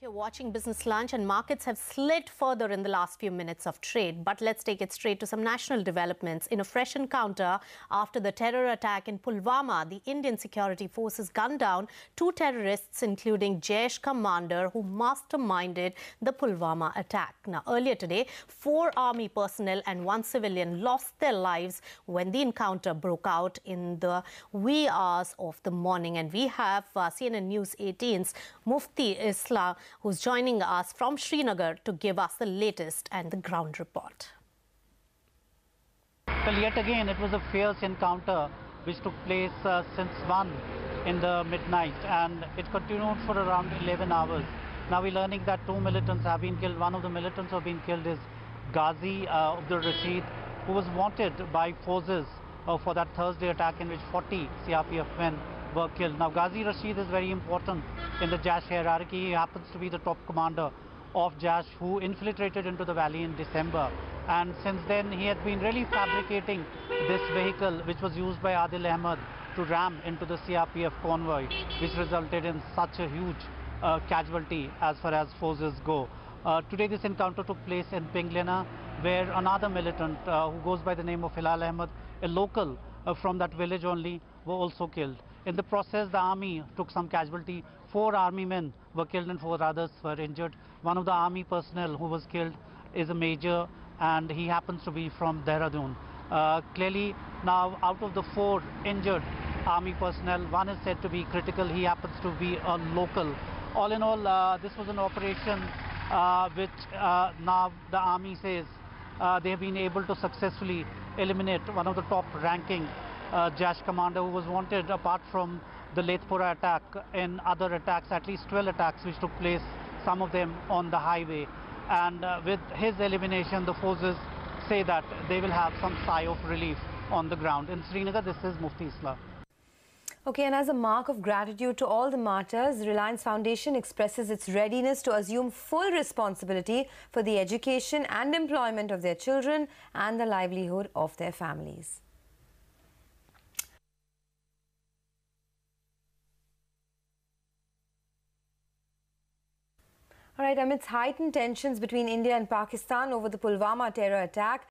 You're watching Business Lunch, and markets have slid further in the last few minutes of trade. But let's take it straight to some national developments. In a fresh encounter after the terror attack in Pulwama, the Indian security forces gunned down two terrorists, including Jaish commander who masterminded the Pulwama attack. Now, earlier today, 4 army personnel and 1 civilian lost their lives when the encounter broke out in the wee hours of the morning. And we have CNN News 18's Mufti Islam, who's joining us from Srinagar to give us the latest and the ground report. Well, yet again, it was a fierce encounter which took place since 1 in the midnight, and it continued for around 11 hours. Now we're learning that 2 militants have been killed. One of the militants who have been killed is Ghazi Abdul Rashid, who was wanted by forces for that Thursday attack in which 40 CRPF men were killed. Now, Ghazi Rashid is very important in the Jaish hierarchy. He happens to be the top commander of Jaish, who infiltrated into the valley in December. And since then, he had been really fabricating this vehicle, which was used by Adil Ahmed to ram into the CRPF convoy, which resulted in such a huge casualty as far as forces go. Today, this encounter took place in Pinglena, where another militant who goes by the name of Hilal Ahmed, a local from that village only, were also killed. In the process, the army took some casualty. 4 army men were killed and 4 others were injured. One of the army personnel who was killed is a major, and he happens to be from Dehradun. Clearly, now out of the 4 injured army personnel, 1 is said to be critical. He happens to be a local. All in all, this was an operation which now the army says they have been able to successfully eliminate one of the top-ranking Jaish commander who was wanted, apart from the Lethpura attack, in other attacks, at least 12 attacks which took place, some of them on the highway. And with his elimination, the forces say that they will have some sigh of relief on the ground. In Srinagar, this is Mufti Islam. Okay, and as a mark of gratitude to all the martyrs, Reliance Foundation expresses its readiness to assume full responsibility for the education and employment of their children and the livelihood of their families. All right, amidst heightened tensions between India and Pakistan over the Pulwama terror attack,